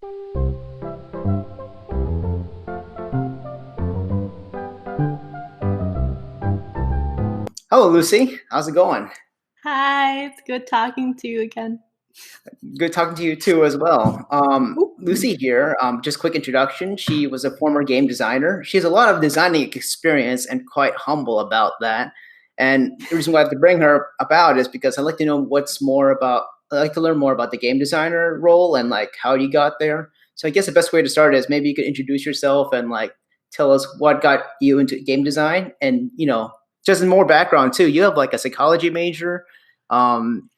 Hello, Lucy. How's it going? Hi, it's good talking to you again. Good talking to you too, as well. Ooh. Lucy here. Just quick introduction. She was a former game designer. She has a lot of designing experience and quite humble about that. And the reason why I have to bring her about is because I'd like to know what's more about. I'd like to learn more about the game designer role and like how you got there. So I guess the best way to start is maybe you could introduce yourself and like tell us what got you into game design, and just in more background too. You have like a psychology major.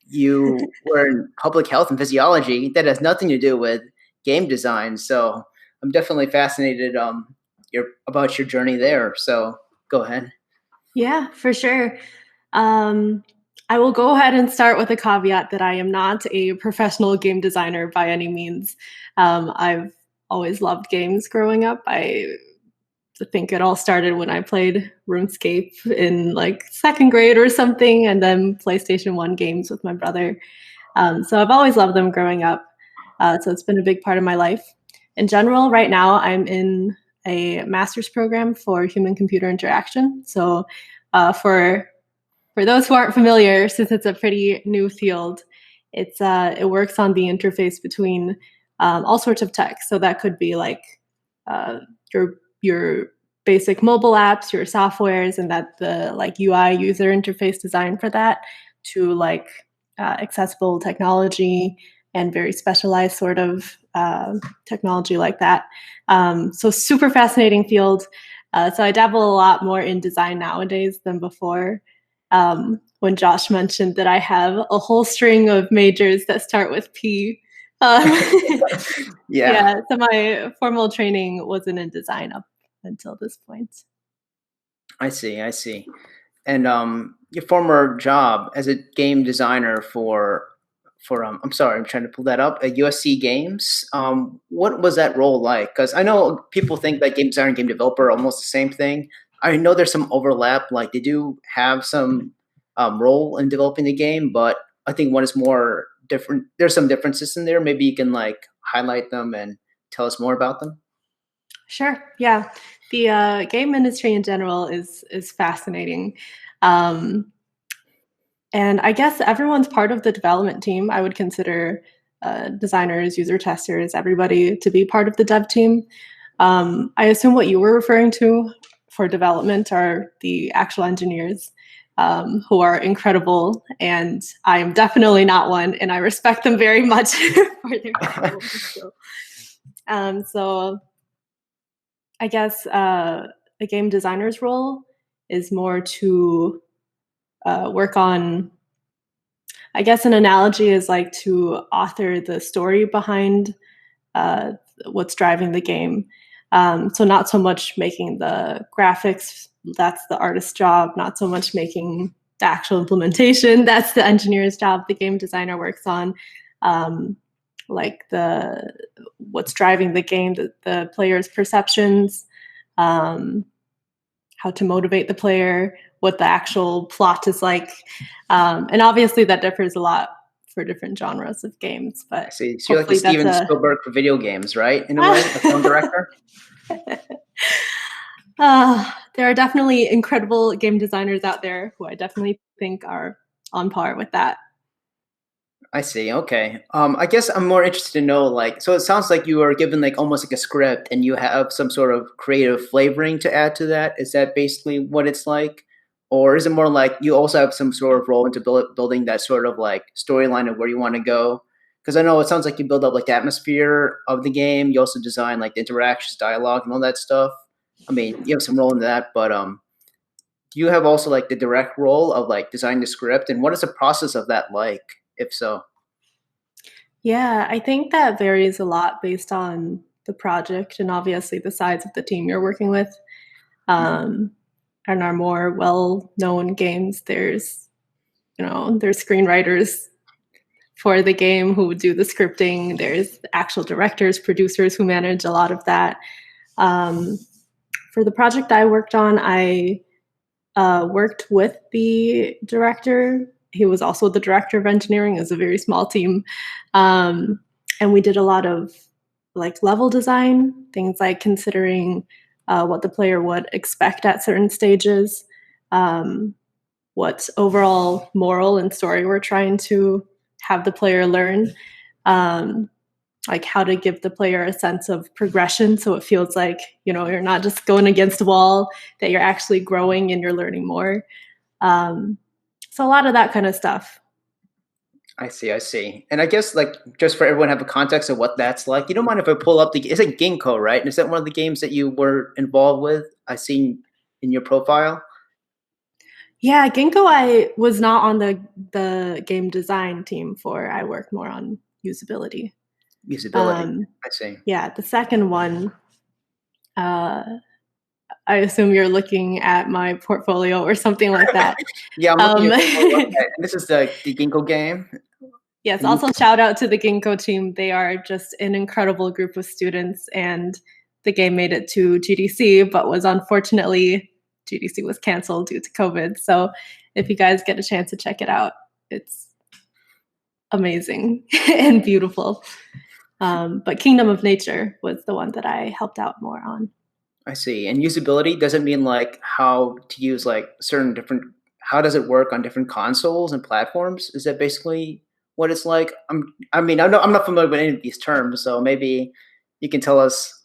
You were in public health and physiology. That has nothing to do with game design. So I'm definitely fascinated about your journey there. So go ahead. Yeah, for sure. Um, I will go ahead and start with a caveat that I am not a professional game designer by any means. I've always loved games growing up. I think it all started when I played RuneScape in like second grade or something, and then PlayStation 1 games with my brother. So I've always loved them growing up. So it's been a big part of my life. In general, right now I'm in a master's program for human computer interaction. So for those who aren't familiar, since it's a pretty new field, it works on the interface between all sorts of tech. So that could be like uh, your basic mobile apps, your softwares, and that the like UI user interface design for that to like accessible technology and very specialized sort of technology like that. So super fascinating field. So I dabble a lot more in design nowadays than before. When Josh mentioned that I have a whole string of majors that start with P. Um, Yeah, yeah, so my formal training wasn't in design up until this point. I see. I see. And your former job as a game designer for I'm sorry, I'm trying to pull that up at USC Games. What was that role like? Because I know people think that game designer and game developer are almost the same thing. I know there's some overlap. Like they do have some role in developing the game, but I think one is more different. There's some differences in there. Maybe you can like highlight them and tell us more about them. Sure. Yeah. The game industry in general is fascinating. Um, and I guess everyone's part of the development team. I would consider designers, user testers, everybody to be part of the dev team. I assume what you were referring to for development are the actual engineers who are incredible, and I am definitely not one, and I respect them very much for their incredible skill. So I guess a game designer's role is more to work on. I guess an analogy is like to author the story behind uh, what's driving the game. So not so much making the graphics, that's the artist's job, not so much making the actual implementation, that's the engineer's job. The game designer works on like the what's driving the game, the player's perceptions, um, how to motivate the player, what the actual plot is like. And obviously that differs a lot for different genres of games, I but see. So you're like the hopefully that's Steven a Spielberg for video games, right? In a way, a film director. there are definitely incredible game designers out there who I definitely think are on par with that. I see. Okay. I guess I'm more interested to know, like, so it sounds like you are given like almost like a script, and you have some sort of creative flavoring to add to that. Is that basically what it's like, or is it more like you also have some sort of role into building that sort of like storyline of where you want to go? Because I know it sounds like you build up like the atmosphere of the game. You also design like the interactions, dialogue, and all that stuff. I mean, you have some role in that, but do you have also like the direct role of like designing the script, and what is the process of that like, if so? Yeah, I think that varies a lot based on the project and obviously the size of the team you're working with. Mhm. Um, and our more well-known games, there's screenwriters for the game who do the scripting. There's actual directors, producers who manage a lot of that. Um, for the project I worked on, I worked with the director. He was also the director of engineering. It was a very small team. And we did a lot of like level design, things like considering what the player would expect at certain stages, what overall moral and story we're trying to have the player learn, like how to give the player a sense of progression so it feels like, you know, you're not just going against the wall, that you're actually growing and you're learning more. So a lot of that kind of stuff. I see, I see. And I guess like just for everyone to have a context of what that's like, you don't mind if I pull up the it's like Ginkgo, right? And is that one of the games that you were involved with? I seen in your profile. Yeah, Ginkgo I was not on the game design team for. I worked more on usability. Usability. I see. Yeah, the second one, uh, I assume you're looking at my portfolio or something like that. Yeah, I'm looking Um, at your website. And this is the Ginkgo game. yes, And you also shout out to the Ginkgo team. They are just an incredible group of students, and the game made it to GDC, but was unfortunately GDC was canceled due to COVID. So if you guys get a chance to check it out, it's amazing and beautiful. But Kingdom of Nature was the one that I helped out more on. I see. And usability doesn't mean like how to use like certain different how does it work on different consoles and platforms? Is that basically what it's like? I'm not familiar with any of these terms, so maybe you can tell us.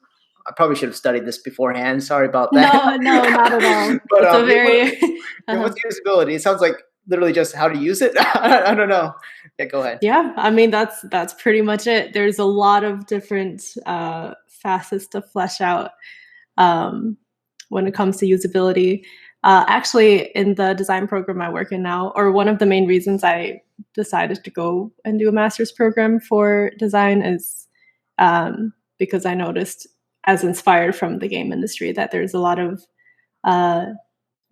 I probably should have studied this beforehand. Sorry about that. No, no, not at all. But It's a yeah, very what's usability? It sounds like literally just how to use it. I don't know. Yeah, go ahead. yeah. I mean, that's pretty much it. There's a lot of different facets to flesh out um, when it comes to usability. Actually, in the design program I work in now, or one of the main reasons I decided to go and do a master's program for design is because I noticed, as inspired from the game industry, that there's a lot of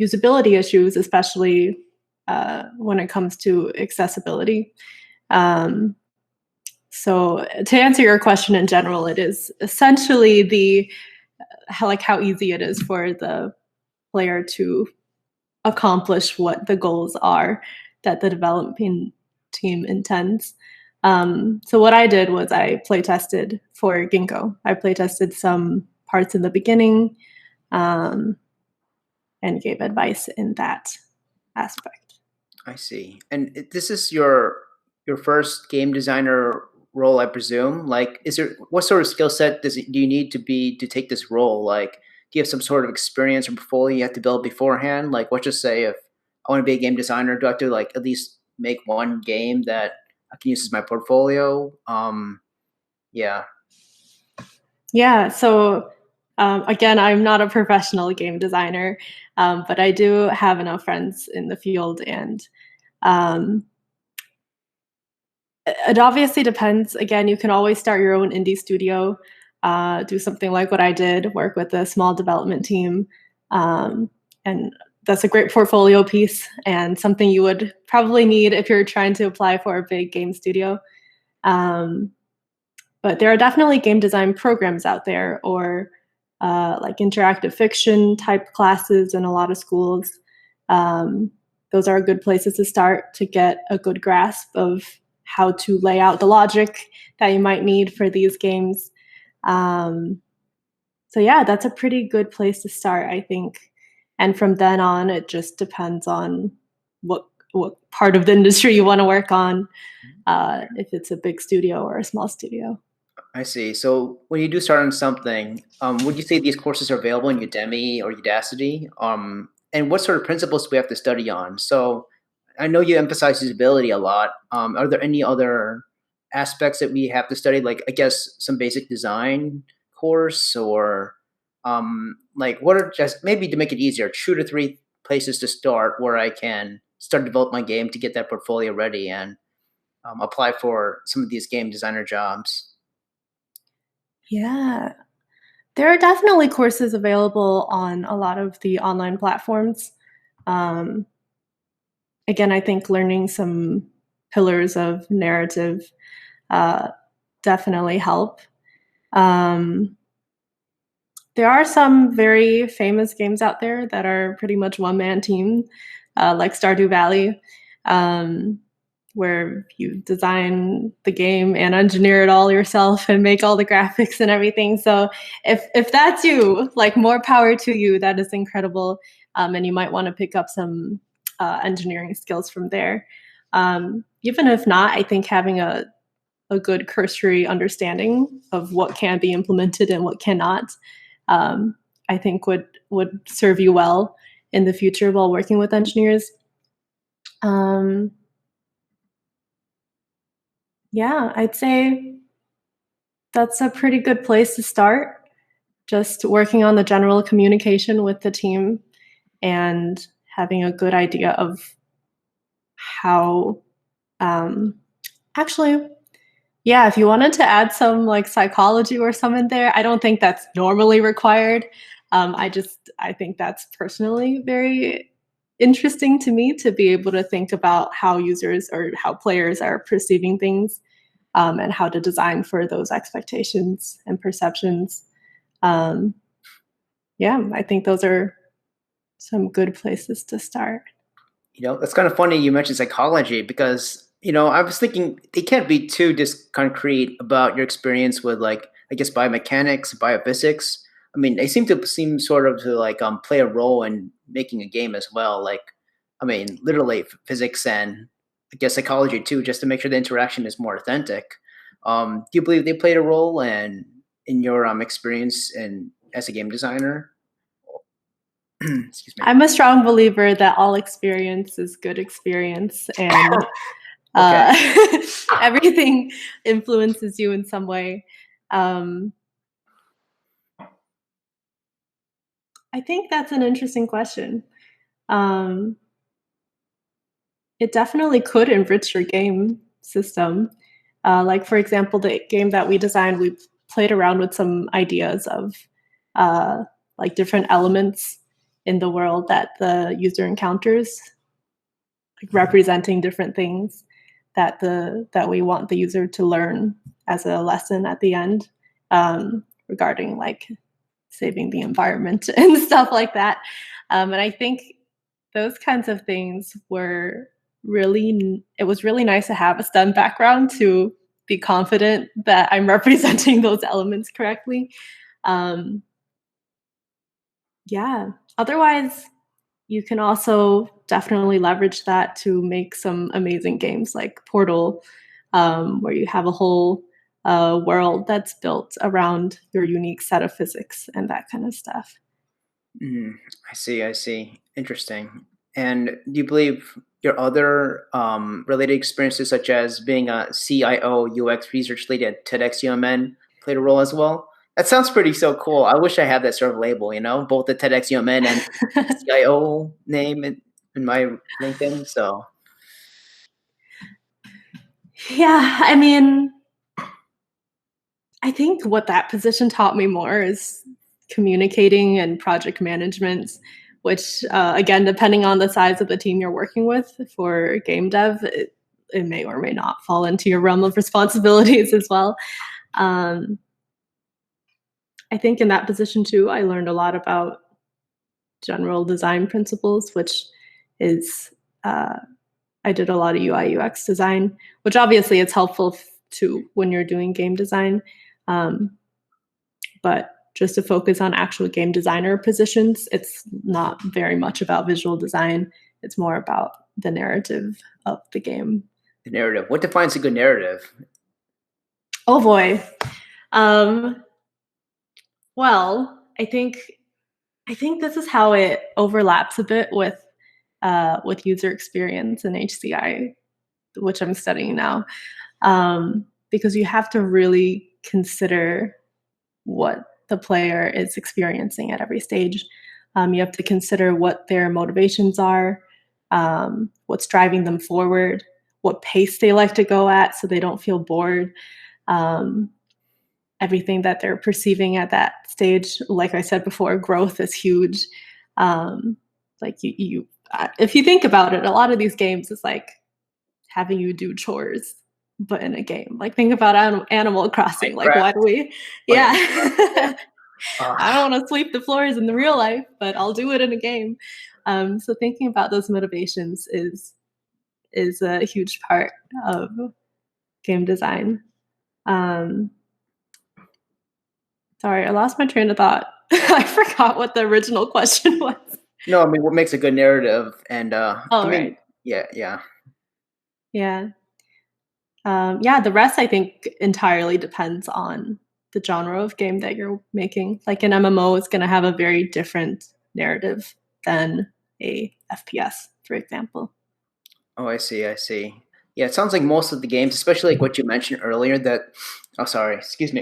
usability issues, especially when it comes to accessibility. Um, so to answer your question in general, it is essentially the how easy it is for the player to accomplish what the goals are that the development team intends. So what I did was I play tested for Ginkgo. I play tested some parts in the beginning and gave advice in that aspect. I see. And this is your first game designer role, I presume. Like, is there what sort of skill set do you need to take this role? Like, do you have some sort of experience or portfolio you have to build beforehand? Like, let's just say if I want to be a game designer, do I have to like at least make one game that I can use as my portfolio? Yeah. Yeah. So again, I'm not a professional game designer, but I do have enough friends in the field, and um, it obviously depends. Again, you can always start your own indie studio, do something like what I did, work with a small development team. And that's a great portfolio piece and something you would probably need if you're trying to apply for a big game studio. But there are definitely game design programs out there, or like interactive fiction type classes in a lot of schools. Those are good places to start to get a good grasp of how to lay out the logic that you might need for these games. So yeah, that's a pretty good place to start, I think. And from then on, it just depends on what part of the industry you want to work on, if it's a big studio or a small studio. I see. So when you do start on something, would you say these courses are available in Udemy or Udacity? And what sort of principles do we have to study on? So I know you emphasize usability a lot. Are there any other aspects that we have to study? Like, I guess some basic design course, or like what are just maybe to make it easier, 2 to 3 places to start where I can start to develop my game to get that portfolio ready and apply for some of these game designer jobs. Yeah, there are definitely courses available on a lot of the online platforms. Um, Again, I think learning some pillars of narrative uh, definitely help. Um, there are some very famous games out there that are pretty much one man team, like Stardew Valley. Um, where you design the game and engineer it all yourself and make all the graphics and everything. So if that's you, like, more power to you. That is incredible. And you might want to pick up some engineering skills from there. Even if not, I think having a good cursory understanding of what can be implemented and what cannot, I think would serve you well in the future while working with engineers. Yeah, I'd say that's a pretty good place to start. Just working on the general communication with the team and having a good idea of how, actually, yeah, if you wanted to add some like psychology or some in there, I don't think that's normally required. I think that's personally very interesting to me, to be able to think about how users or how players are perceiving things, and how to design for those expectations and perceptions. Yeah, I think those are some good places to start. That's kind of funny you mentioned psychology because, I was thinking they can't be too just concrete about your experience with, like, I guess, biomechanics, biophysics. I mean, they seem sort of to, like, play a role in making a game as well. Like, I mean, literally physics and, I guess, psychology too, just to make sure the interaction is more authentic. Do you believe they played a role in your experience and as a game designer? Excuse me. I'm a strong believer that all experience is good experience, and Okay. everything influences you in some way. I think that's an interesting question. It definitely could enrich your game system. Like, for example, the game that we designed, we played around with some ideas of like different elements in the world that the user encounters, like representing different things that we want the user to learn as a lesson at the end, regarding like saving the environment and stuff like that. And I think those kinds of things were it was really nice to have a STEM background to be confident that I'm representing those elements correctly. Yeah. Otherwise, you can also definitely leverage that to make some amazing games like Portal, where you have a whole world that's built around your unique set of physics and that kind of stuff. I see. I see. Interesting. And do you believe your other related experiences, such as being a CIO UX research lead at TEDxUMN, played a role as well? That sounds pretty so cool. I wish I had that sort of label, both the TEDxUMN and CIO name in my LinkedIn. So, Yeah, I mean, I think what that position taught me more is communicating and project management, which, again, depending on the size of the team you're working with for game dev, it may or may not fall into your realm of responsibilities as well. I think in that position too, I learned a lot about general design principles, which is, I did a lot of UI UX design, which obviously it's helpful to when you're doing game design. But just to focus on actual game designer positions, it's not very much about visual design. It's more about the narrative of the game. the narrative. What defines a good narrative? Oh boy. Well, I think this is how it overlaps a bit with user experience and HCI, which I'm studying now, because you have to really consider what the player is experiencing at every stage. You have to consider what their motivations are, what's driving them forward, what pace they like to go at so they don't feel bored, everything that they're perceiving at that stage. Like I said before, growth is huge. Like if you think about it, a lot of these games is like having you do chores, but in a game. Like, think about Animal Crossing. Like, why do we? Yeah. I don't want to sweep the floors in the real life, but I'll do it in a game. So thinking about those motivations is is a huge part of game design. Sorry, I lost my train of thought. I forgot what the original question was. No, I mean, what makes a good narrative? And Oh, I mean, right. yeah. Yeah. Yeah, the rest I think entirely depends on the genre of game that you're making. Like an MMO is going to have a very different narrative than a FPS, for example. Oh, I see. I see. Yeah, it sounds like most of the games, especially like what you mentioned earlier, that. Oh, sorry. Excuse me.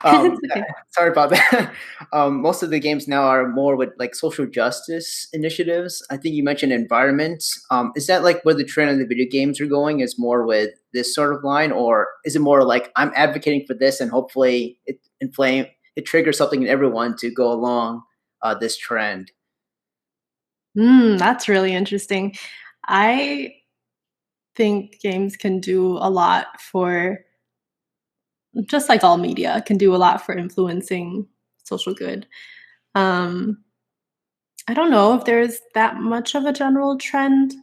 It's okay. Sorry about that. Most of the games now are more with like social justice initiatives. I think you mentioned environments. Is that like where the trend of the video games are going? Is more with this sort of line, or is it more like I'm advocating for this, and hopefully it triggers something in everyone to go along this trend? That's really interesting. I think games can do a lot for, just like all media, can do a lot for influencing social good. Um, I don't know if there's that much of a general trend.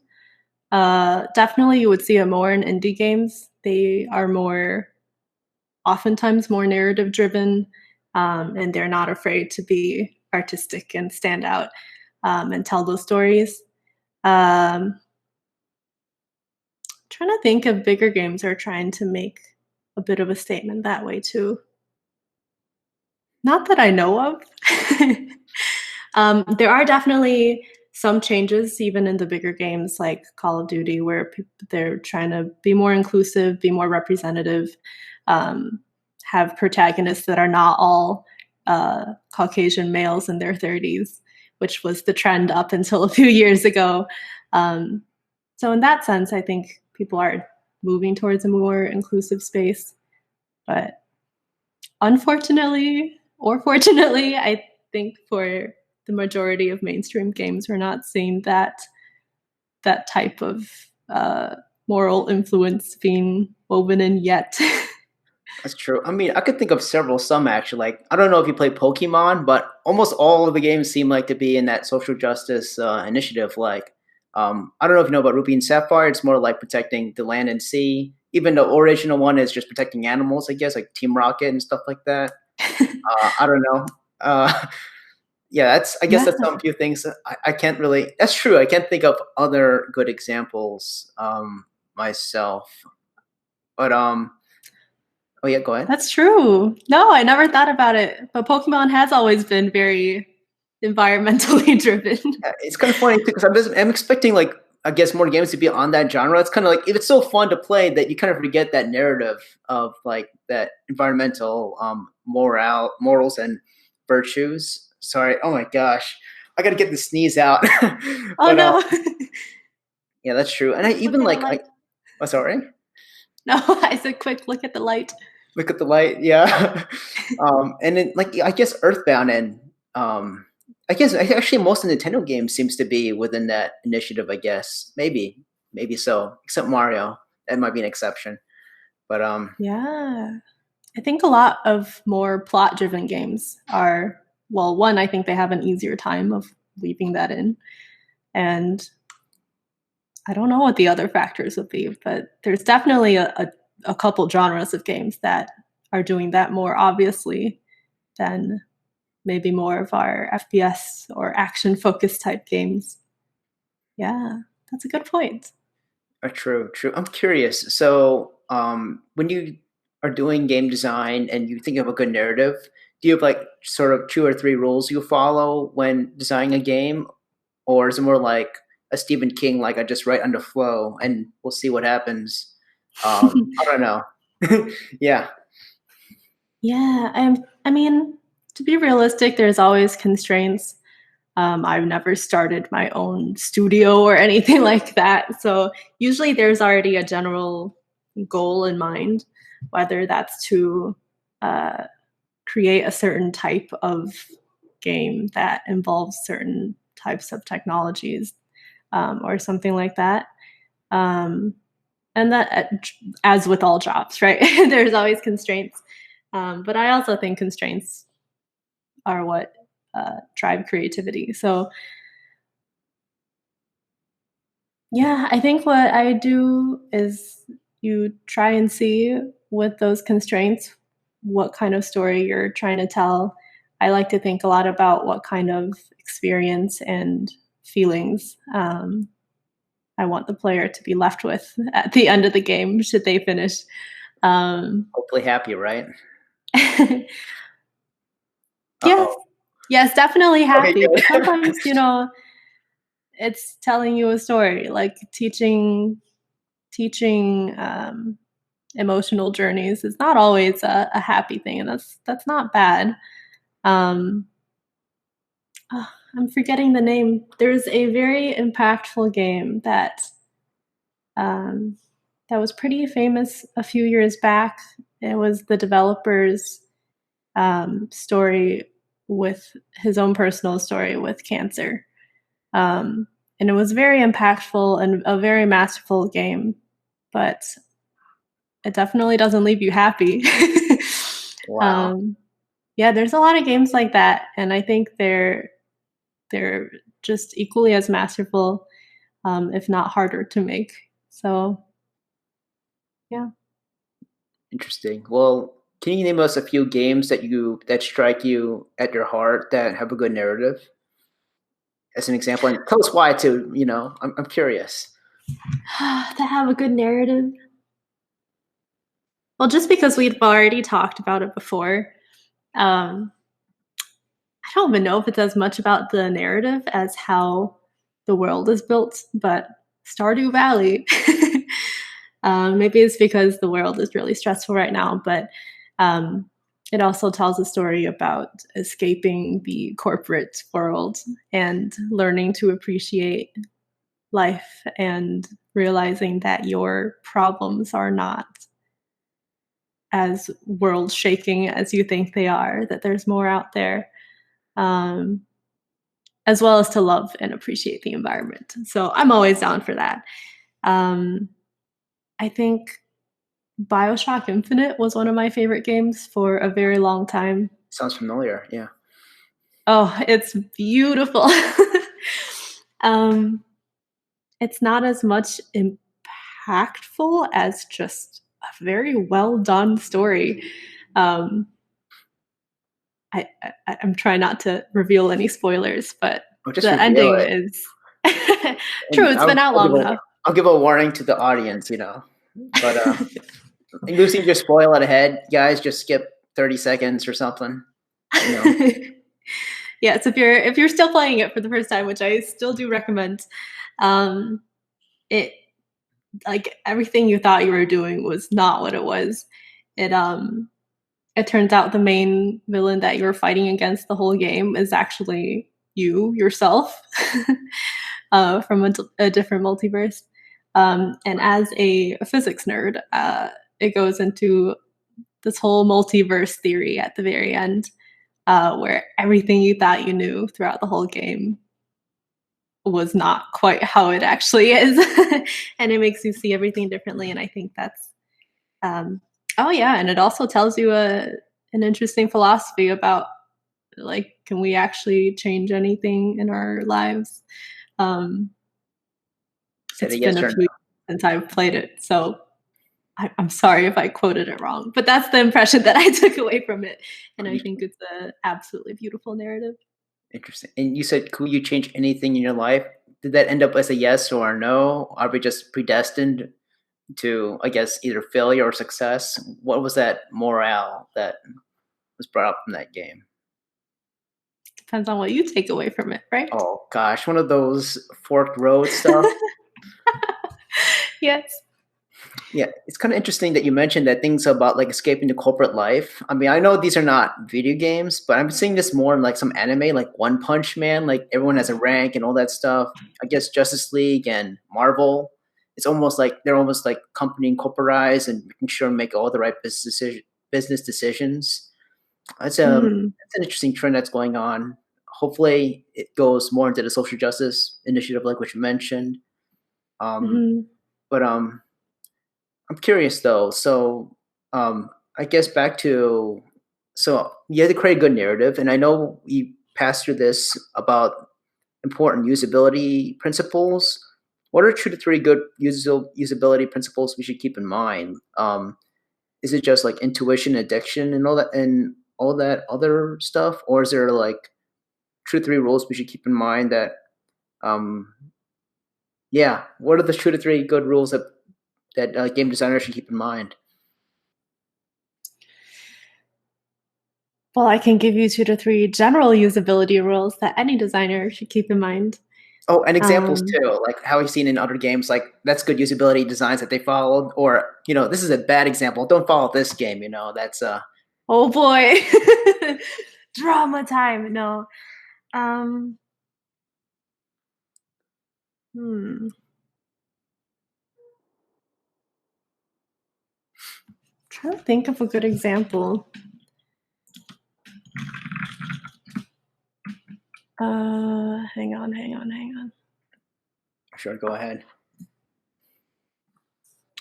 Definitely, you would see it more in indie games. They are oftentimes more narrative driven, and they're not afraid to be artistic and stand out and tell those stories. Trying to think of bigger games that are trying to make a bit of a statement that way too. Not that I know of. There are definitely some changes even in the bigger games like Call of Duty where they're trying to be more inclusive, be more representative, um, have protagonists that are not all Caucasian males in their 30s, which was the trend up until a few years ago. Um, so in that sense, I think people are moving towards a more inclusive space. But unfortunately, or fortunately, I think for the majority of mainstream games, we're not seeing that type of moral influence being woven in yet. That's true. I mean, I could think of some actually. Like, I don't know if you play Pokemon, but almost all of the games seem like to be in that social justice initiative. Like, I don't know if you know about Ruby and Sapphire. It's more like protecting the land and sea. Even the original one is just protecting animals, I guess, like Team Rocket and stuff like that. I don't know. Uh, yeah, I guess Yeah, that's some few things that I can't really. That's true. I can't think of other good examples myself. But oh yeah, go ahead. that's true. No, I never thought about it. But Pokemon has always been very environmentally driven. Yeah, it's kind of funny too because I'm expecting like I guess more games to be on that genre. It's kind of like if it's so fun to play that you kind of forget that narrative of like that environmental morals and virtues. Sorry, oh my gosh, I got to get the sneeze out. Oh But no. yeah, that's true. And I Quick look even at the like light. oh sorry, No, I said quick look at the light. look at the light. Yeah, and then like I guess Earthbound and I guess actually most of the Nintendo games seems to be within that initiative. I guess maybe so, except Mario. That might be an exception. But Yeah. I think a lot of more plot driven games are, well, one, I think they have an easier time of weaving that in. And I don't know what the other factors would be, but there's definitely a couple genres of games that are doing that more obviously than maybe more of our FPS or action focused type games. Yeah, that's a good point. true. I'm curious. So when you are doing game design and you think of a good narrative, do you have like sort of two or three rules you follow when designing a game, or is it more like a Stephen King, like I just write on the flow and we'll see what happens? I don't know. Yeah, Yeah, I mean, to be realistic, there's always constraints. I've never started my own studio or anything like that. So usually there's already a general goal in mind, whether that's to uh, create a certain type of game that involves certain types of technologies or something like that. Um, and that, as with all jobs, right? There's always constraints. But I also think constraints are what drive creativity. So Yeah, I think what I do is you try and see with those constraints what kind of story you're trying to tell. I like to think a lot about what kind of experience and feelings I want the player to be left with at the end of the game, should they finish. Um, Hopefully happy, right? yes, Uh-oh. yes, definitely Okay, happy. But good. sometimes, it's telling you a story, like teaching emotional journeys is not always a happy thing, and that's not bad. Um, oh, I'm forgetting the name. There's a very impactful game um, that was pretty famous a few years back. It was the developer's story with his own personal story with cancer. And it was very impactful and a very masterful game, but it definitely doesn't leave you happy. Wow. um, yeah, there's a lot of games like that, and I think they're just equally as masterful, if not harder to make. So yeah. Interesting. Well, can you name us a few games that strike you at your heart that have a good narrative as an example? And tell us why too, I'm curious. To have a good narrative. Well, just because we've already talked about it before, um, I don't even know if it's as much about the narrative as how the world is built, but Stardew Valley. Maybe it's because the world is really stressful right now, but um, it also tells a story about escaping the corporate world and learning to appreciate life and realizing that your problems are not as world shaking as you think they are, that there's more out there. Um, as well as to love and appreciate the environment. So I'm always down for that. Um, I think Bioshock Infinite was one of my favorite games for a very long time. Sounds familiar. Yeah. Oh, it's beautiful. um, it's not as much impactful as just a very well done story. Um, I'm trying not to reveal any spoilers, but Or just the reveal ending it. is true. And It's been out long enough. I'll give a warning to the audience. But Lucy, just spoil it ahead, guys. Just skip 30 seconds or something. You know. Yes, if you're still playing it for the first time, which I still do recommend, um, it like everything you thought you were doing was not what it was. It it turns out the main villain that you're fighting against the whole game is actually you yourself from a different multiverse. And as a physics nerd, it goes into this whole multiverse theory at the very end, where everything you thought you knew throughout the whole game was not quite how it actually is. And it makes you see everything differently. And I think that's, um, oh, yeah. And it also tells you an interesting philosophy about, like, can we actually change anything in our lives? Um, Said a it's been yes a or no. few years since I've played it. So I'm sorry if I quoted it wrong, but that's the impression that I took away from it. And I think it's an absolutely beautiful narrative. Interesting. And you said, could you change anything in your life? Did that end up as a yes or a no? Are we just predestined to, I guess, either failure or success? What was that morale that was brought up from that game? Depends on what you take away from it, right? Oh gosh, one of those forked road stuff. Yes. Yeah, it's kind of interesting that you mentioned that things about like escaping the corporate life. I mean, I know these are not video games, but I'm seeing this more in like some anime, like One Punch Man. Like everyone has a rank and all that stuff. I guess Justice League and Marvel. It's almost like they're almost like company corporatized and making sure to make all the right business decisions. That's Mhm. that's an interesting trend that's going on. Hopefully, it goes more into the social justice initiative, like what you mentioned. Um, Mhm. but I'm curious though. So, I guess back to you had to create a good narrative, and I know we passed through this about important usability principles. what are 2 to 3 good usability principles we should keep in mind? Is it just like intuition, addiction, and all that other stuff, or is there like 2 to 3 rules we should keep in mind that yeah, what are the 2 to 3 good rules that game designers should keep in mind? Well, I can give you 2 to 3 general usability rules that any designer should keep in mind. Oh, and examples too, like how we've seen in other games, like that's good usability designs that they followed, or this is a bad example. Don't follow this game. That's Oh boy, drama time. No. Trying to think of a good example. Hang on. Sure, go ahead. I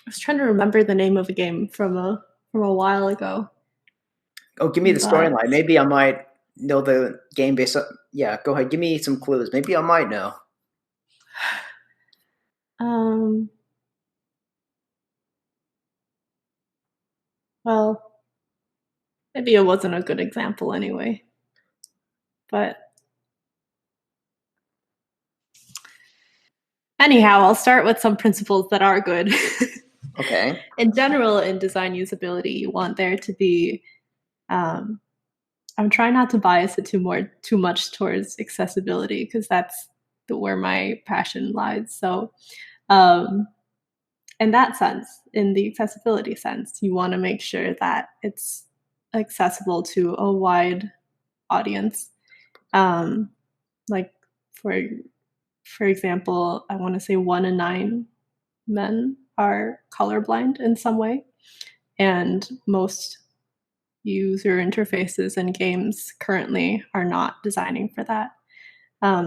was trying to remember the name of a game from a while ago. Oh, give me the storyline. Maybe I might know the game based on. Yeah, go ahead. Give me some clues. Maybe I might know. Well, maybe it wasn't a good example anyway. But anyhow, I'll start with some principles that are good. Okay. In general, in design usability, you want there to be I'm trying not to bias it too much towards accessibility, because that's where my passion lies. So in that sense, in the accessibility sense, you want to make sure that it's accessible to a wide audience. Like for example, I want to say 1 in 9 men are colorblind in some way, and most user interfaces and games currently are not designing for that.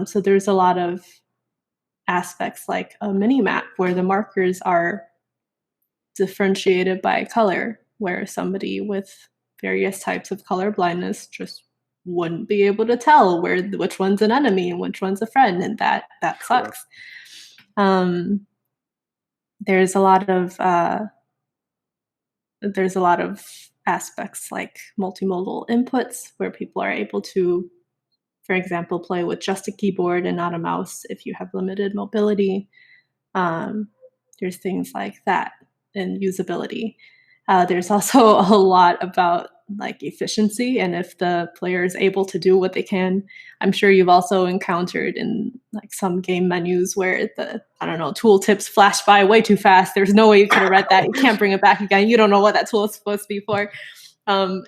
So there's a lot of aspects like a mini map where the markers are differentiated by color, where somebody with various types of color blindness just wouldn't be able to tell which one's an enemy and which one's a friend, and that sucks. There's a lot of aspects like multimodal inputs where people are able to, for example, play with just a keyboard and not a mouse if you have limited mobility. There's things like that in usability. There's also a lot about like efficiency, and if the player is able to do what they can. I'm sure you've also encountered in like some game menus where the tooltips flash by way too fast. There's no way you could have read that. You can't bring it back again. You don't know what that tool is supposed to be for. And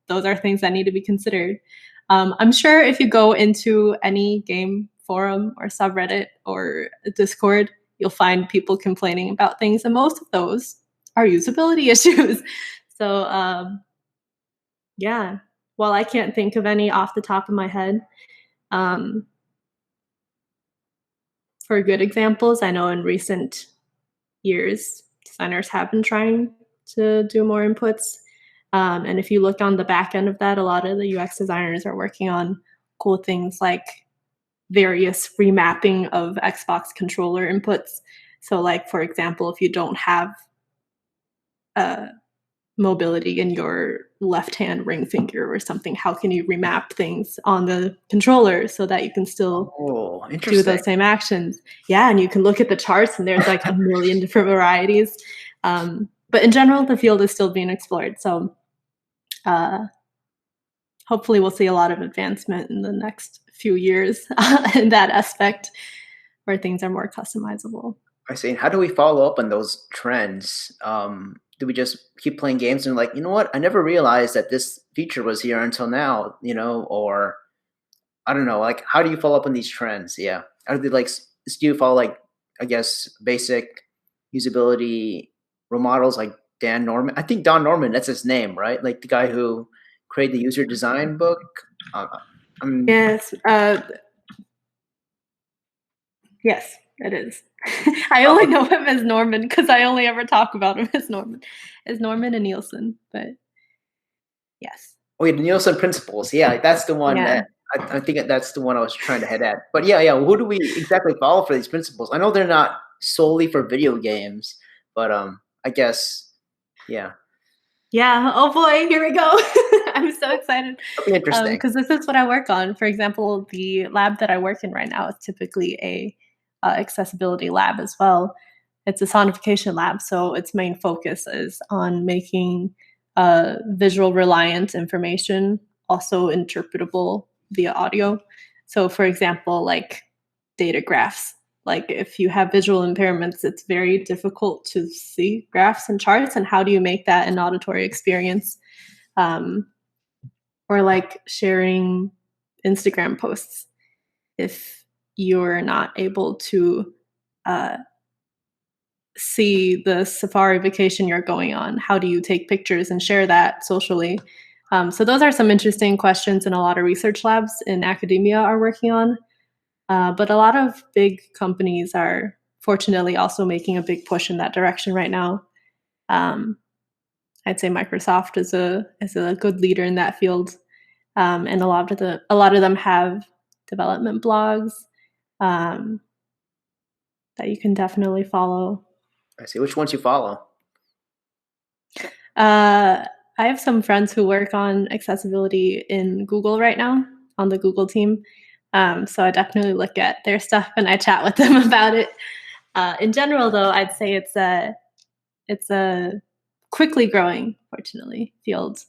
those are things that need to be considered. I'm sure if you go into any game forum or subreddit or Discord, you'll find people complaining about things, and most of those are usability issues. So yeah, while I can't think of any off the top of my head, for good examples, I know in recent years, designers have been trying to do more inputs. And if you look on the back end of that, a lot of the UX designers are working on cool things like various remapping of Xbox controller inputs. So like, for example, if you don't have mobility in your left-hand ring finger or something, how can you remap things on the controller so that you can still do those same actions? Yeah, and you can look at the charts, and there's like a million different varieties. But in general, the field is still being explored. So hopefully we'll see a lot of advancement in the next few years in that aspect where things are more customizable. I see. How do we follow up on those trends? Do we just keep playing games and like, you know what? I never realized that this feature was here until now, or I don't know. Like, how do you follow up on these trends? Yeah. Are they like, do you follow like, I guess, basic usability role models like Dan Norman? I think Don Norman, that's his name, right? Like the guy who created the user design book. Yes. Yes, it is. I only know him as Norman because I only ever talk about him as Norman and Nielsen. But yes. Oh, yeah, the Nielsen principles. Yeah, that's the one that I think that's the one I was trying to head at. But yeah. Who do we exactly follow for these principles? I know they're not solely for video games, but I guess yeah, Yeah. Oh boy, here we go. I'm so excited that'll be interesting. because this is what I work on. For example, the lab that I work in right now is typically a accessibility lab as well. It's a sonification lab, so its main focus is on making visual reliant information also interpretable via audio. So, for example, like data graphs. Like if you have visual impairments, it's very difficult to see graphs and charts. And how do you make that an auditory experience? Um, or like sharing Instagram posts. If you're not able to uh, see the safari vacation you're going on, how do you take pictures and share that socially? So those are some interesting questions, and a lot of research labs in academia are working on. But a lot of big companies are fortunately also making a big push in that direction right now. Um, I'd say Microsoft is a good leader in that field, and a lot of them have development blogs um, that you can definitely follow. I see. Which ones you follow? I have some friends who work on accessibility in Google right now on the Google team. So I definitely look at their stuff and I chat with them about it. In general, though, I'd say it's a quickly growing, fortunately, field,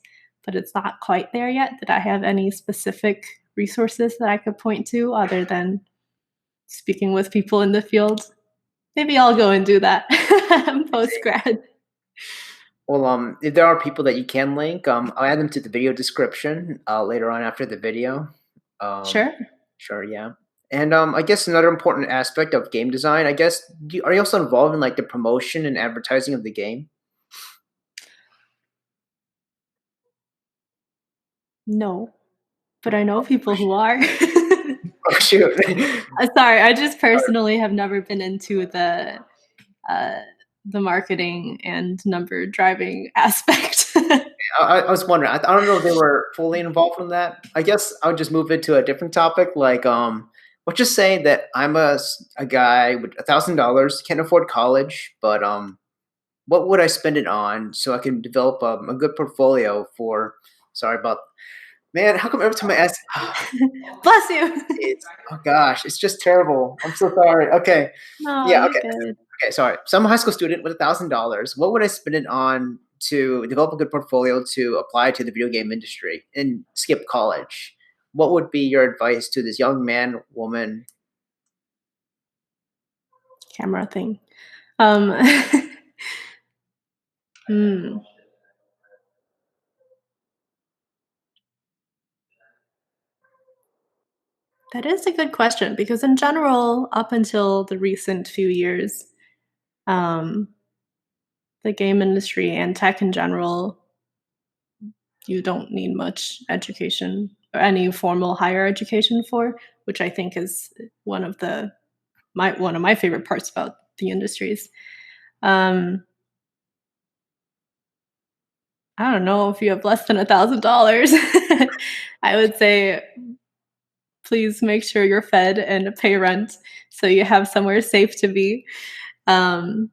but it's not quite there yet. That I have any specific resources that I could point to other than speaking with people in the field. Maybe I'll go and do that post grad. Well, if there are people that you can link, I'll add them to the video description later on after the video. Sure. Sure, yeah. And I guess another important aspect of game design, I guess, are you also involved in like the promotion and advertising of the game? No, but I know people who are. Oh shoot! Sorry, I just personally have never been into the marketing and number driving aspect. I was wondering. I don't know if they were fully involved in that. I guess I would just move into a different topic. Like, let's just say that I'm a guy with $1,000, can't afford college, but what would I spend it on so I can develop a good portfolio for? Sorry about man. How come every time I ask, Bless you. oh gosh, it's just terrible. I'm so sorry. Okay, No, yeah, you're okay. good. Okay, sorry. So I'm a high school student with $1,000. What would I spend it on to develop a good portfolio to apply to the video game industry and skip college? What would be your advice to this young man, woman? Camera thing. Um, hmm. That is a good question because, in general, up until the recent few years, um, the game industry and tech in general, you don't need much education or any formal higher education for, which I think is one of my favorite parts about the industries. Um, I don't know if you have less than $1,000. I would say please make sure you're fed and pay rent so you have somewhere safe to be. Um,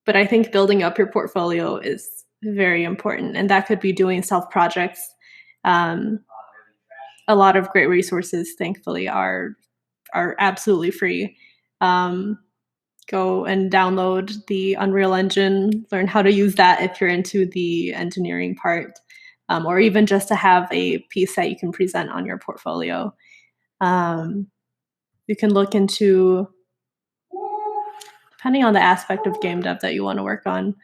but I think building up your portfolio is very important, and that could be doing self projects. Um, a lot of great resources, thankfully, are absolutely free. Um, Go and download the Unreal Engine, learn how to use that if you're into the engineering part, or even just to have a piece that you can present on your portfolio. You can look into, depending on the aspect of game dev that you want to work on,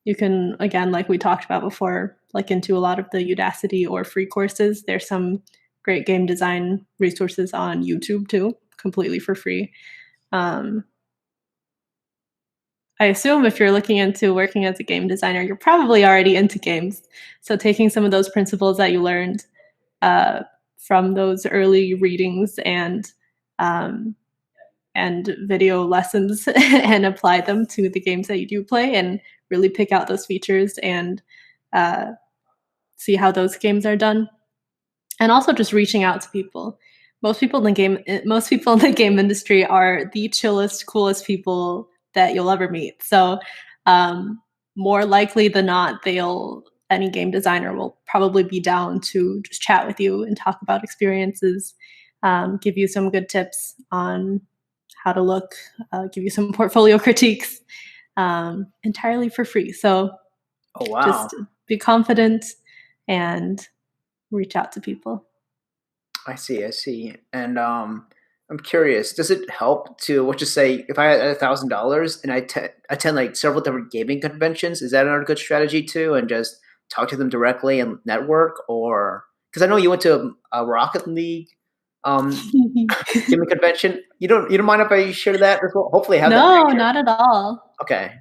you can, again, like we talked about before, look into a lot of the Udacity or free courses. There's some great game design resources on YouTube too, completely for free. I assume if you're looking into working as a game designer, you're probably already into games. So taking some of those principles that you learned from those early readings um, and video lessons and apply them to the games that you do play and really pick out those features and see how those games are done. and also just reaching out to people. Most people in the game industry are the chillest, coolest people that you'll ever meet. So more likely than not, any game designer will probably be down to just chat with you and talk about experiences, give you some good tips on how to look, give you some portfolio critiques, entirely for free. So Oh, wow. just be confident and reach out to people. I see. And I'm curious, does it help to, let's just say, if I had $1,000 and I attend like several different gaming conventions, is that another good strategy too? And just talk to them directly and network, or because I know you went to a Rocket League gaming convention. You don't mind if I share that as well? Hopefully, I have that No, picture. not at all. Okay,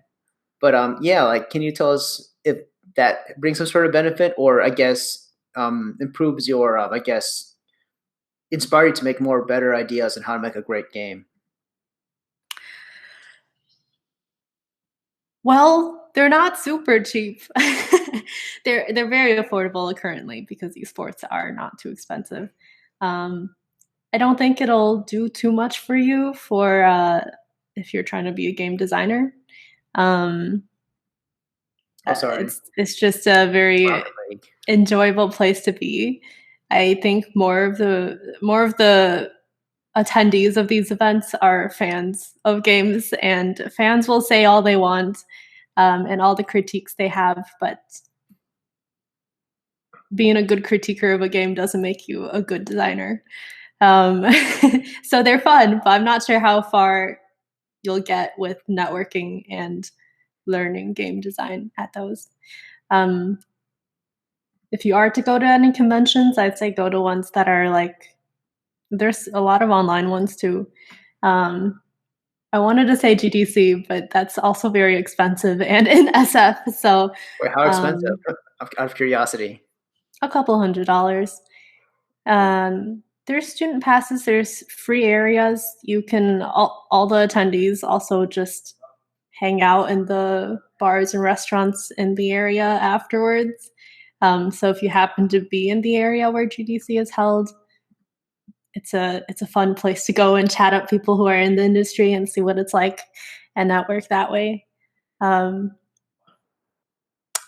but yeah, like, can you tell us if that brings some sort of benefit, or I guess improves your, I guess, inspire you to make more better ideas on how to make a great game? Well, they're not super cheap. They're very affordable currently because esports are not too expensive. I don't think it'll do too much for you for if you're trying to be a game designer. Um, Oh, sorry. it's just a very Rocket League. enjoyable place to be. I think more of the attendees of these events are fans of games, and fans will say all they want and all the critiques they have, but being a good critiquer of a game doesn't make you a good designer. Um, so they're fun, but I'm not sure how far you'll get with networking and learning game design at those. Um, if you are to go to any conventions, I'd say go to ones that are like, there's a lot of online ones too. I wanted to say GDC, but that's also very expensive and in SF. So Wait, how expensive? um, Out of curiosity. a couple $100. There's student passes, there's free areas. You can, all the attendees also just hang out in the bars and restaurants in the area afterwards. So if you happen to be in the area where GDC is held, it's a fun place to go and chat up people who are in the industry and see what it's like and network that way.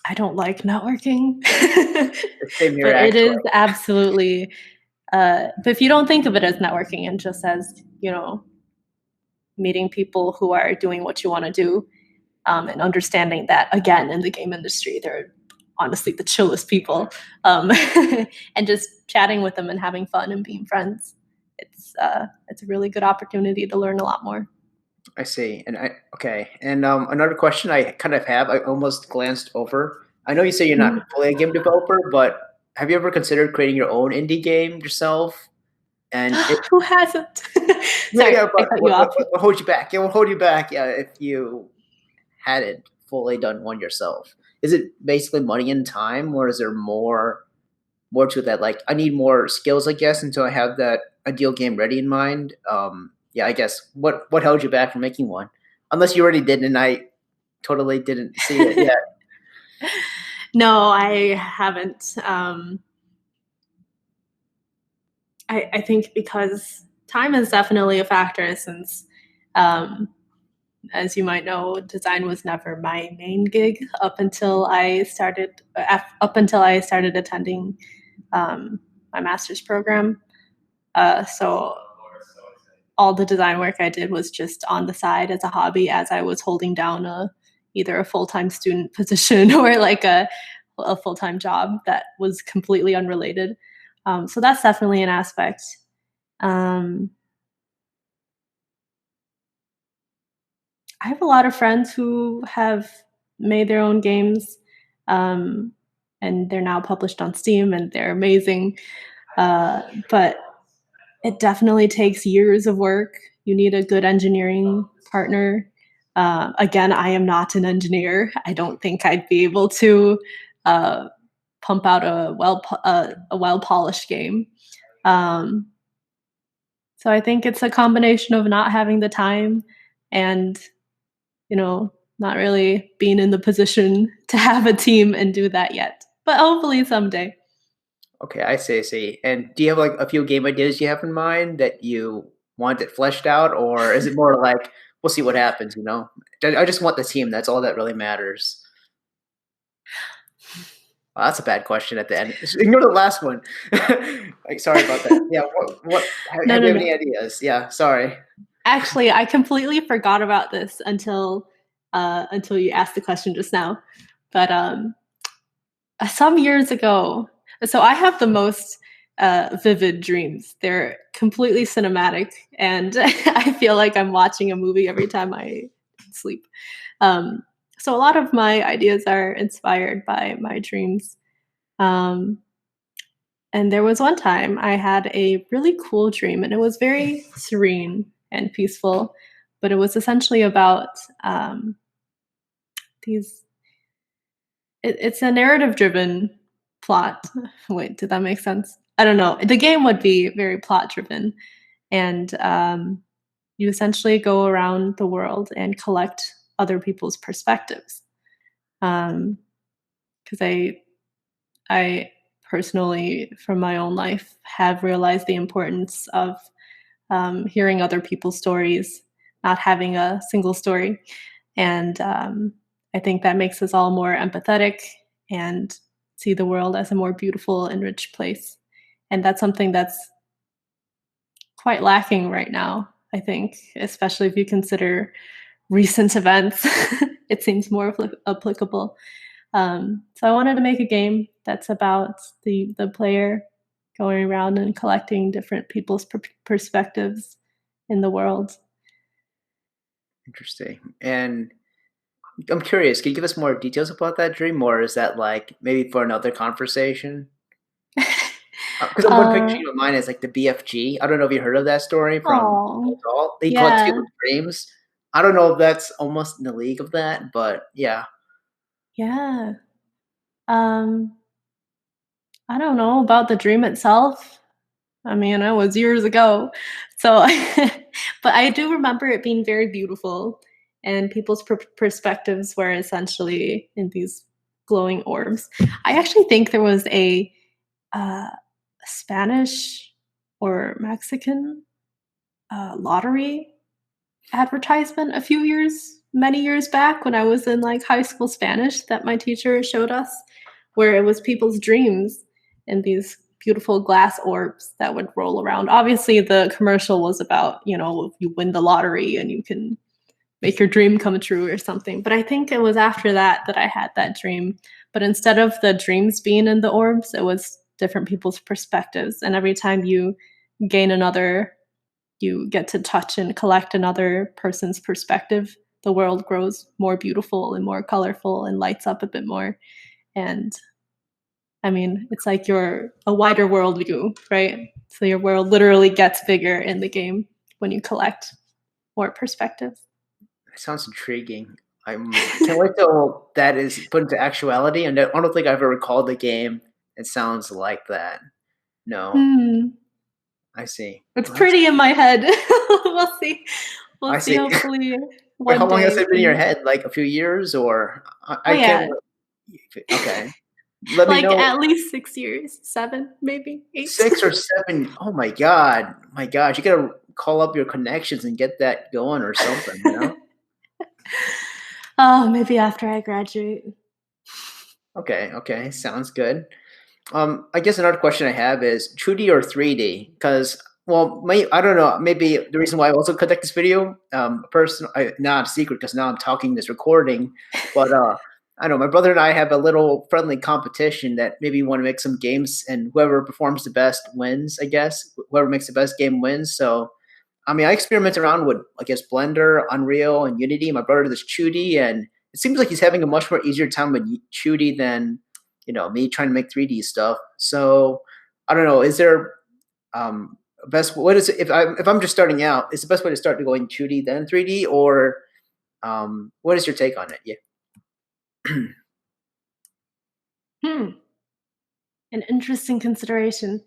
I don't like networking, Same here, but it actually. is absolutely. But if you don't think of it as networking and just as meeting people who are doing what you want to do, and understanding that again in the game industry they're honestly the chillest people, and just chatting with them and having fun and being friends, it's a really good opportunity to learn a lot more. I see. Okay. And another question I kind of have, I almost glanced over. I know you say you're not fully a game developer, but have you ever considered creating your own indie game yourself? And Who hasn't? Sorry, yeah, I but cut you off. what hold you back? It will hold you back, yeah, if you hadn't fully done one yourself. Is it basically money and time, or is there more to that? Like, I need more skills, I guess, until I have that ideal game ready in mind. Yeah, I guess what held you back from making one? Unless you already did, and I totally didn't see it yet. No, I haven't. I think because time is definitely a factor since, as you might know, design was never my main gig up until I started attending my master's program. So all the design work I did was just on the side as a hobby as I was holding down either a full-time student position or like a full-time job that was completely unrelated. So that's definitely an aspect. I have a lot of friends who have made their own games, and they're now published on Steam, and they're amazing. But it definitely takes years of work. You need a good engineering partner. Again, I am not an engineer. I don't think I'd be able to pump out a well polished game. Um, so I think it's a combination of not having the time and not really being in the position to have a team and do that yet. But hopefully someday. Okay, I see, I see. And do you have like a few game ideas you have in mind that you want it fleshed out, or is it more like we'll see what happens? You know, I just want the team. That's all that really matters. Well, that's a bad question at the end. Just ignore the last one. Like, sorry about that. Yeah. What No, have no, you have no. any ideas? Yeah. Sorry. Actually, I completely forgot about this until you asked the question just now. But some years ago, so I have the most vivid dreams. They're completely cinematic, and I feel like I'm watching a movie every time I sleep. Um, so a lot of my ideas are inspired by my dreams. Um, and there was one time I had a really cool dream, and it was very serene and peaceful, but it was essentially about these. It's a narrative driven plot. Wait, did that make sense? I don't know. The game would be very plot driven, and you essentially go around the world and collect other people's perspectives. Because I personally, from my own life, have realized the importance of hearing other people's stories, not having a single story. And I think that makes us all more empathetic and see the world as a more beautiful and rich place. And that's something that's quite lacking right now, I think, especially if you consider recent events. It seems more applicable. So I wanted to make a game that's about the player going around and collecting different people's perspectives in the world. Interesting. And I'm curious. Can you give us more details about that dream, or is that like maybe for another conversation? Because one picture uh, of mine is like the BFG. I don't know if you heard of that story from oh, Doll. He collects yeah, people's dreams. I don't know if that's almost in the league of that, but yeah, yeah. Um, I don't know about the dream itself. I mean, it was years ago. So, but I do remember it being very beautiful, and people's perspectives were essentially in these glowing orbs. I actually think there was a Spanish or Mexican lottery advertisement a few years, many years back when I was in like high school Spanish that my teacher showed us, where it was people's dreams and these beautiful glass orbs that would roll around. Obviously, the commercial was about, you know, you win the lottery and you can make your dream come true or something. But I think it was after that that I had that dream. But instead of the dreams being in the orbs, it was different people's perspectives. And every time you gain another, you get to touch and collect another person's perspective, the world grows more beautiful and more colorful and lights up a bit more. And I mean, it's like you're a wider world view, right? So your world literally gets bigger in the game when you collect more perspectives. it sounds intriguing. I can't wait till that is put into actuality. And I don't think I've ever called the game. It sounds like that. No, Hmm. I see. It's Well, that's pretty in my head. We'll see. We'll I see. see. Hopefully, Wait, how one long day has we it been in your can. head? Like a few years, or Oh I can't. yeah, Okay, let me like know. at least 6 years, seven, maybe 8. 6 or 7. Oh my god, my gosh! You gotta call up your connections and get that going or something. You know? Oh, maybe after I graduate. Okay, okay, sounds good. I guess another question I have is 2D or 3D? Because well, I don't know. Maybe the reason why I also conduct this video, not a secret because now I'm talking this recording, but I don't know. My brother and I have a little friendly competition that maybe want to make some games, and whoever performs the best wins. I guess whoever makes the best game wins. So I mean, I experiment around with, I guess, Blender, Unreal, and Unity. My brother does Chudy, and it seems like he's having a much more easier time with Chudy than, me trying to make 3D stuff. So I don't know. Is there best? What is it, if I'm just starting out? Is the best way to start to going 2D then 3D, or what is your take on it? Yeah. Hmm. An interesting consideration.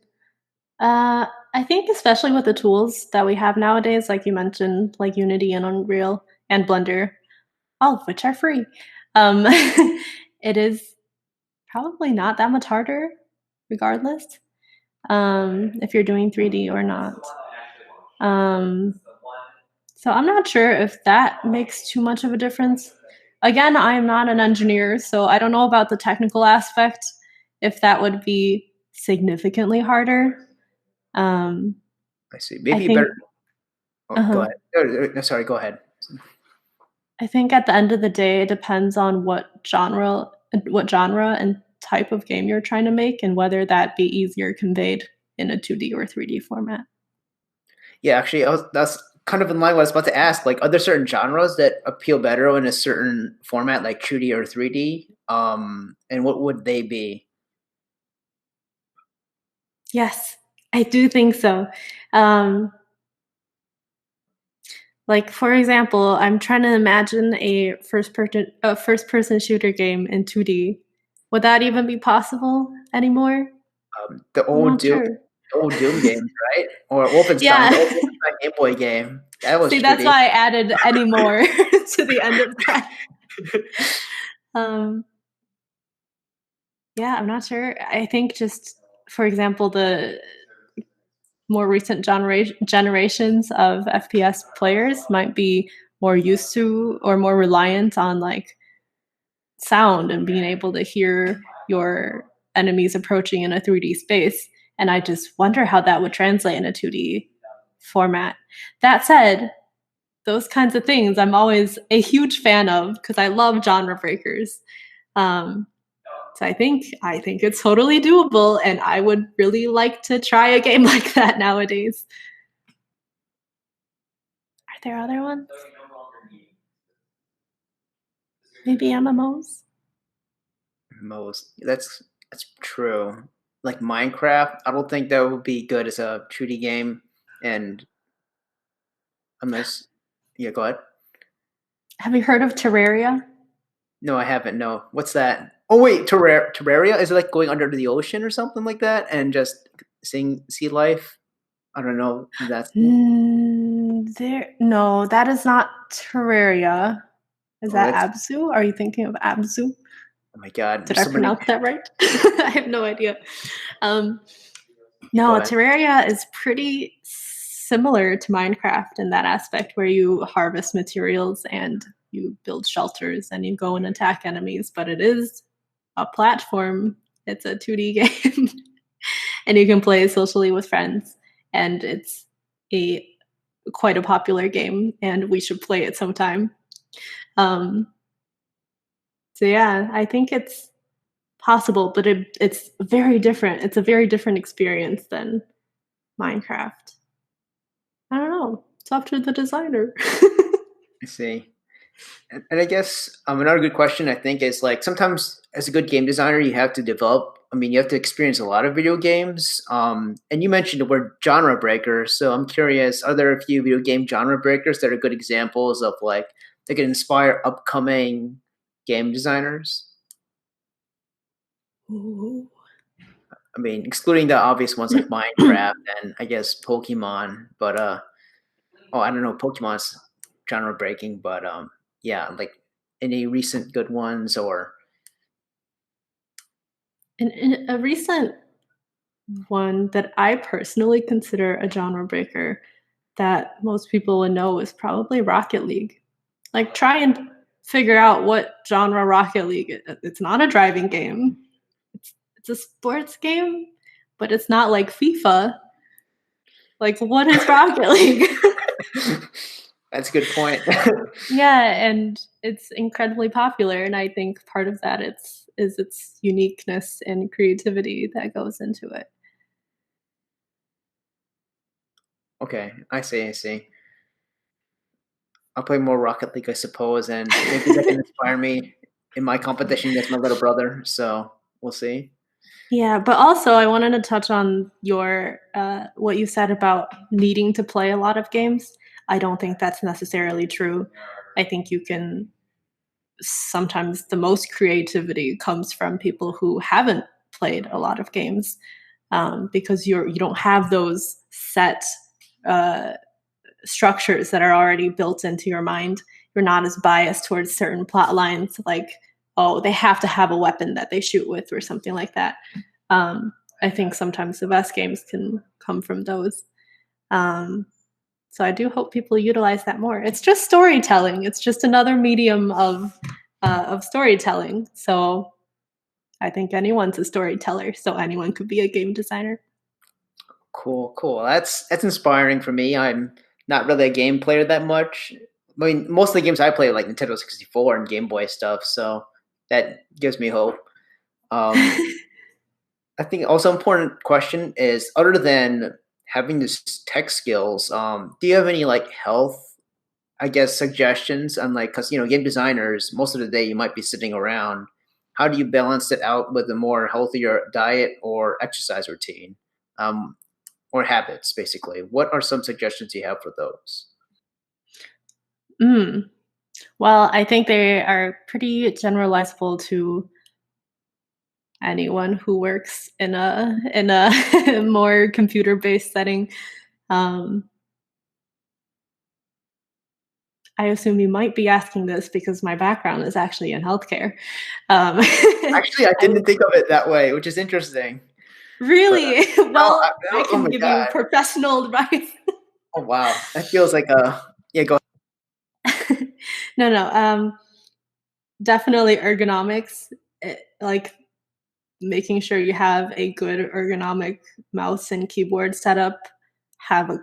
I think especially with the tools that we have nowadays, like you mentioned, like Unity and Unreal and Blender, all of which are free, um, it is probably not that much harder, regardless. if you're doing 3D or not. So I'm not sure if that makes too much of a difference. Again, I'm not an engineer, so I don't know about the technical aspect, if that would be significantly harder. I see. I Maybe think better. Oh, go uh-huh. ahead. No, sorry, go ahead. I think at the end of the day, it depends on what genre and type of game you're trying to make, and whether that be easier conveyed in a 2D or 3D format. Yeah, actually, that's kind of in line with what I was about to ask. Like, are there certain genres that appeal better in a certain format, like 2D or 3D? And what would they be? Yes, I do think so. Like, for example, I'm trying to imagine a first person shooter game in 2D. Would that even be possible anymore? The I'm old not Doom, sure. games, right? Or Wolfenstein, the Yeah. old Wolfenstein Game Boy game. That was See, that's 2D. why I added any more to the end of that. Um, yeah, I'm not sure. I think just, for example, the more recent generations of FPS players might be more used to or more reliant on like sound and being able to hear your enemies approaching in a 3D space. And I just wonder how that would translate in a 2D format. That said, those kinds of things I'm always a huge fan of because I love genre breakers. Um, so I think it's totally doable, and I would really like to try a game like that nowadays. Are there other ones? Maybe MMOs? Most that's true. Like Minecraft, I don't think that would be good as a 2D game. And unless, yeah, go ahead. Have you heard of Terraria? No, I haven't. No, what's that? Oh wait, Terraria, is it like going under the ocean or something like that, and just seeing sea life? I don't know if that's it. No, that is not Terraria. Is Oh, that that's Abzu? Are you thinking of Abzu? oh my god, Did there's I so many. pronounce that right? I have no idea. Um, no, Go ahead. Terraria is pretty similar to Minecraft in that aspect, where you harvest materials and you build shelters and you go and attack enemies, but it is a platform. It's a 2D game, and you can play socially with friends, and it's a quite a popular game, and we should play it sometime. Um, so yeah, I think it's possible, but it's very different. It's a very different experience than Minecraft. I don't know. It's up to the designer. I see. And I guess another good question I think is like sometimes as a good game designer you have to develop. I mean, you have to experience a lot of video games. And you mentioned the word genre breaker, so I'm curious: are there a few video game genre breakers that are good examples of like that can inspire upcoming game designers? Ooh. I mean, excluding the obvious ones like Minecraft and I guess Pokemon, but oh, I don't know, Pokemon's genre breaking, but yeah, like any recent good ones or And a recent one that I personally consider a genre breaker that most people would know is probably Rocket League. Like, try and figure out what genre Rocket League is. It's not a driving game. It's a sports game, but it's not like FIFA. Like, what is Rocket League? that's a good point. Yeah, and it's incredibly popular, and I think part of that is its uniqueness and creativity that goes into it. Okay, I see, I see. I'll play more Rocket League, I suppose, and maybe that can inspire me in my competition against my little brother. So we'll see. Yeah, but also I wanted to touch on your what you said about needing to play a lot of games. I don't think that's necessarily true. I think you can sometimes the most creativity comes from people who haven't played a lot of games because you don't have those set uh, structures that are already built into your mind. You're not as biased towards certain plot lines, like, oh, they have to have a weapon that they shoot with or something like that. Um, I think sometimes the best games can come from those. So I do hope people utilize that more. It's just storytelling. It's just another medium of storytelling. So I think anyone's a storyteller. So anyone could be a game designer. Cool, cool. That's inspiring for me. I'm not really a game player that much. I mean, most of the games I play are like Nintendo 64 and Game Boy stuff, so that gives me hope. Um, I think also important question is, other than having this tech skills, do you have any like health, I guess, suggestions on like, because game designers most of the day you might be sitting around. How do you balance it out with a more healthier diet or exercise routine? Or habits, basically. What are some suggestions you have for those? Mm. Well, I think they are pretty generalizable to anyone who works in a more computer-based setting. I assume you might be asking this because my background is actually in healthcare. Actually, I didn't think of it that way, which is interesting. But Really? no, Well, I oh can my give you god! professional advice. Oh wow, that feels like a yeah. Go. No, no. Definitely ergonomics. Like making sure you have a good ergonomic mouse and keyboard setup. Have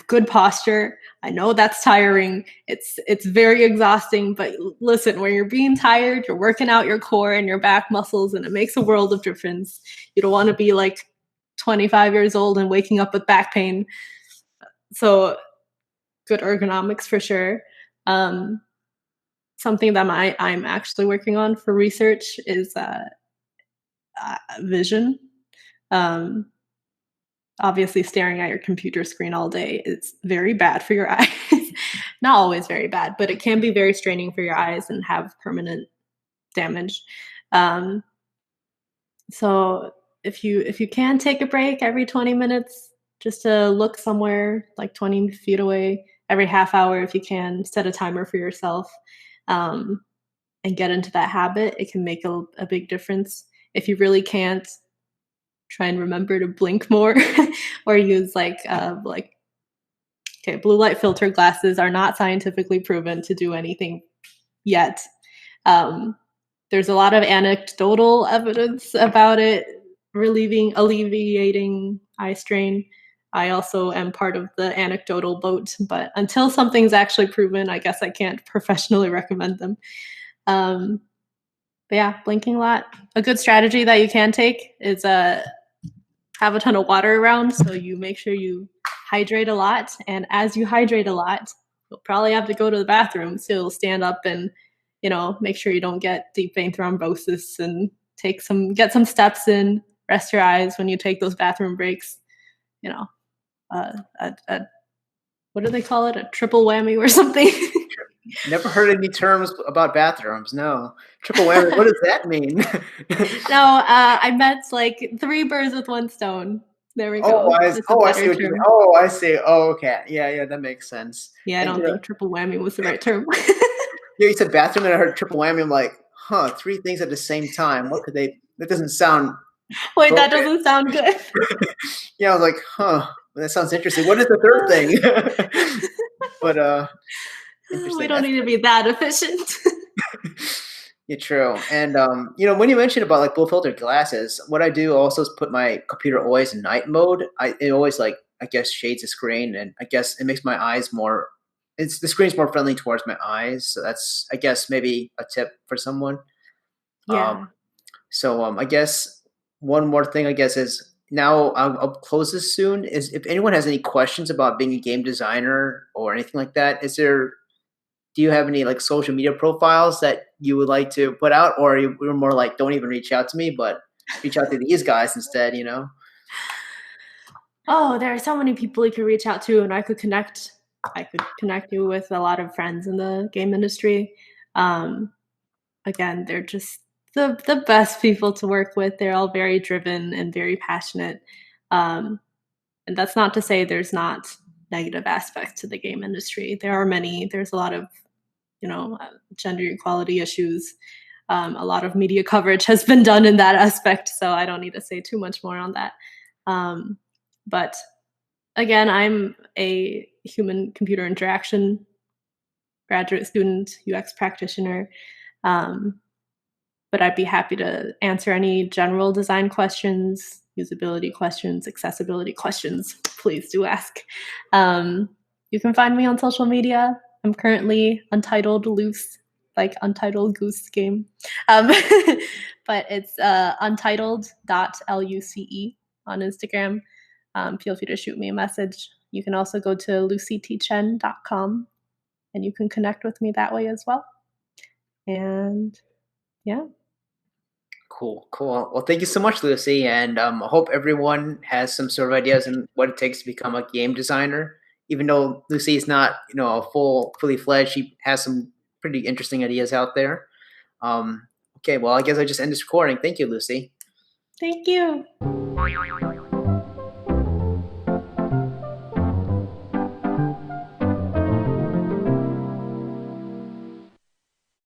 good posture. I know that's tiring. It's very exhausting, but listen, when you're being tired, you're working out your core and your back muscles, and it makes a world of difference. You don't want to be like 25 years old and waking up with back pain. So good ergonomics for sure. Something that I'm actually working on for research is vision. Um, Obviously, staring at your computer screen all day is very bad for your eyes. Not always very bad, but it can be very straining for your eyes and have permanent damage. Um, so if you can take a break every 20 minutes, just to look somewhere like 20 feet away every half hour, if you can set a timer for yourself. Um, and get into that habit, it can make a big difference. If you really can't, try and remember to blink more or use okay, blue light filter glasses are not scientifically proven to do anything yet. Um, there's a lot of anecdotal evidence about it alleviating eye strain. I also am part of the anecdotal boat, but until something's actually proven, I guess I can't professionally recommend them. But yeah, blinking a lot. A good strategy that you can take is have a ton of water around, so you make sure you hydrate a lot. And as you hydrate a lot, you'll probably have to go to the bathroom, so you'll stand up and make sure you don't get deep vein thrombosis and get some steps in. Rest your eyes when you take those bathroom breaks. You know, what do they call it? A triple whammy or something? Never heard any terms about bathrooms. No, triple whammy. What does that mean? No, I meant like three birds with one stone. There we Oh, go. That's a I see better what you mean. term. Oh, I see. Oh, okay. Yeah, yeah, that makes sense. Yeah, I And don't think triple whammy was the right term. yeah, you said bathroom, and I heard triple whammy. I'm like, huh, three things at the same time. What could they? That doesn't sound Wait, that appropriate. doesn't sound good. Yeah, I was like, huh, that sounds interesting. What is the third thing? But We interesting. don't That's need to be that efficient. yeah, true. And when you mentioned about like blue filtered glasses, what I do also is put my computer always in night mode. It always like I guess shades the screen, and I guess it makes my eyes more. It's the screen's more friendly towards my eyes, so that's I guess maybe a tip for someone. Um, Yeah. I guess one more thing I guess is now I'll close this soon. Is if anyone has any questions about being a game designer or anything like that, do you have any like social media profiles that you would like to put out, or you're more like don't even reach out to me, but reach out to these guys instead? Oh, there are so many people you could reach out to, and I could connect. I could connect you with a lot of friends in the game industry. Um, Again, they're just the best people to work with. They're all very driven and very passionate. Um, and that's not to say there's not negative aspects to the game industry. There are many. There's a lot of gender equality issues. A lot of media coverage has been done in that aspect, so I don't need to say too much more on that. But again, I'm a human-computer interaction graduate student, UX practitioner. But I'd be happy to answer any general design questions, usability questions, accessibility questions. Please do ask. You can find me on social media. I'm currently Untitled Loose, like Untitled Goose Game. But it's untitled.luce on Instagram. Feel free to shoot me a message. You can also go to lucychen.com and you can connect with me that way as well. And yeah. Cool. Well, thank you so much, Lucy, and I hope everyone has some sort of ideas on what it takes to become a game designer. Even though Lucy is not, a fully fledged, she has some pretty interesting ideas out there. Okay, well, I guess I just end this recording. Thank you, Lucy. Thank you.